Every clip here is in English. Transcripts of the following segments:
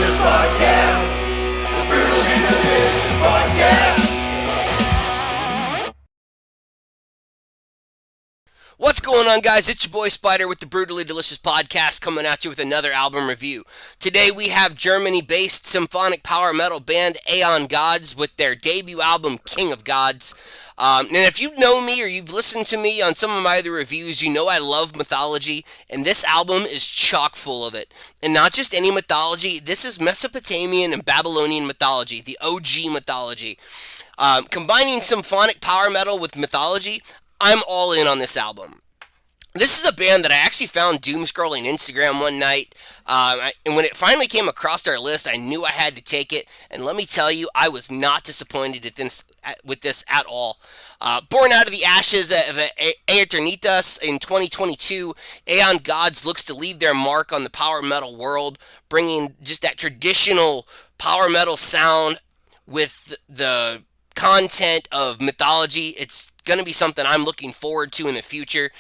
Delicious Podcast. The Brutally Delicious Podcast. What's going on, guys? It's your boy Spider with the Brutally Delicious Podcast coming at you with another album review. Today we have Germany-based symphonic power metal band Aeon Gods with their debut album King of Gods. And if you know me or you've listened to me on some of my other reviews, you know I love mythology, and this album is chock full of it. And not just any mythology, this is Mesopotamian and Babylonian mythology, the OG mythology. Combining symphonic power metal with mythology, I'm all in on this album. This is a band that I actually found doom-scrolling Instagram one night, and when it finally came across our list, I knew I had to take it, and let me tell you, I was not disappointed with this at all. Born out of the ashes of Aeternitas in 2022, Aeon Gods looks to leave their mark on the power metal world, bringing just that traditional power metal sound with the content of mythology. It's going to be something I'm looking forward to in the future.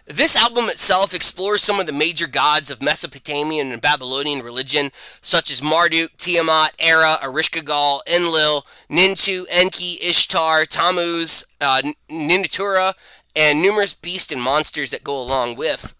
This album itself explores some of the major gods of Mesopotamian and Babylonian religion, such as Marduk, Tiamat, Era, Ereshkigal, Enlil, Nintu, Enki, Ishtar, Tammuz, Ninurta, and numerous beasts and monsters that go along with.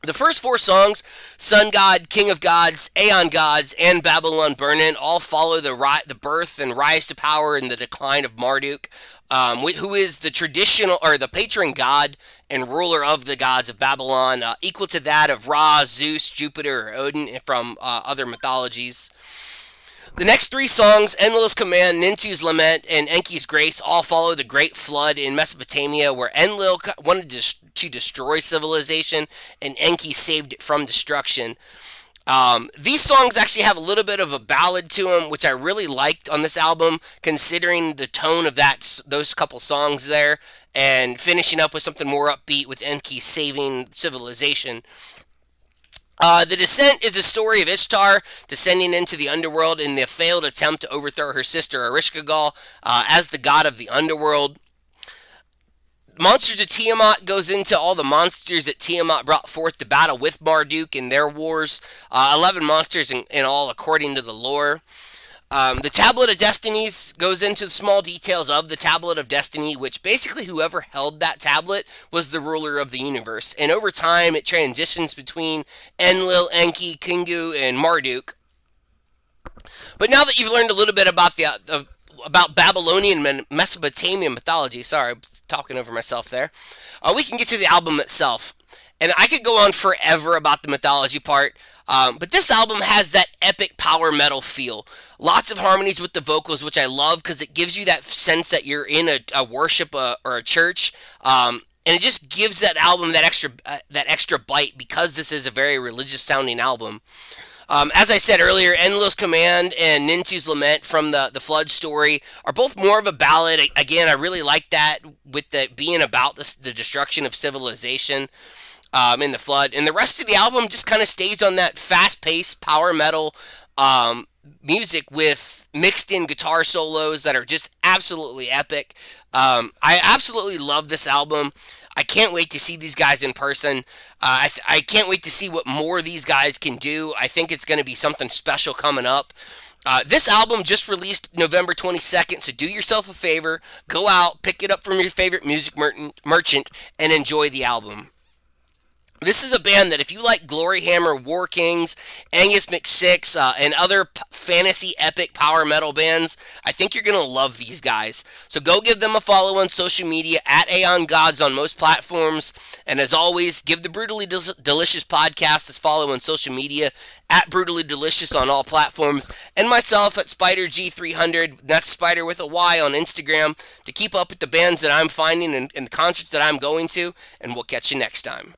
The first four songs, Sun God, King of Gods, Aeon Gods, and Babylon Burnin', all follow the birth and rise to power and the decline of Marduk, who is the traditional, or the patron god and ruler of the gods of Babylon, equal to that of Ra, Zeus, Jupiter, or Odin from other mythologies. The next three songs, Enlil's Command, Nintu's Lament, and Enki's Grace, all follow the Great Flood in Mesopotamia, where Enlil wanted to destroy civilization, and Enki saved it from destruction. These songs actually have a little bit of a ballad to them, which I really liked on this album, considering the tone of those couple songs there, and finishing up with something more upbeat with Enki saving civilization. The Descent is a story of Ishtar descending into the underworld in the failed attempt to overthrow her sister Ereshkigal as the god of the underworld. Monsters of Tiamat goes into all the monsters that Tiamat brought forth to battle with Marduk in their wars. 11 monsters in all, according to the lore. The Tablet of Destinies goes into the small details of the Tablet of Destiny, which basically whoever held that tablet was the ruler of the universe. And over time, it transitions between Enlil, Enki, Kingu, and Marduk. But now that you've learned a little bit about about Babylonian and Mesopotamian mythology, sorry, I'm talking over myself there, we can get to the album itself. And I could go on forever about the mythology part, but this album has that epic power metal feel. Lots of harmonies with the vocals, which I love because it gives you that sense that you're in a worship or a church, and it just gives that album that extra bite because this is a very religious sounding album. As I said earlier, Enlil's Command and Nintu's Lament from the Flood story are both more of a ballad. Again, I really like that with the being about the destruction of civilization in the Flood. And the rest of the album just kind of stays on that fast-paced power metal music with mixed in guitar solos that are just absolutely epic. I absolutely love this album. I can't wait to see these guys in person. I can't wait to see what more these guys can do. I think it's going to be something special coming up. This album just released November 22nd, so do yourself a favor. Go out, pick it up from your favorite music merchant, and enjoy the album. This is a band that if you like Gloryhammer, War Kings, Angus McSix, and other fantasy epic power metal bands, I think you're going to love these guys. So go give them a follow on social media at Aeon Gods on most platforms. And as always, give the Brutally Delicious Podcast a follow on social media at Brutally Delicious on all platforms. And myself at SpiderG300, that's Spider with a Y on Instagram, to keep up with the bands that I'm finding and the concerts that I'm going to. And we'll catch you next time.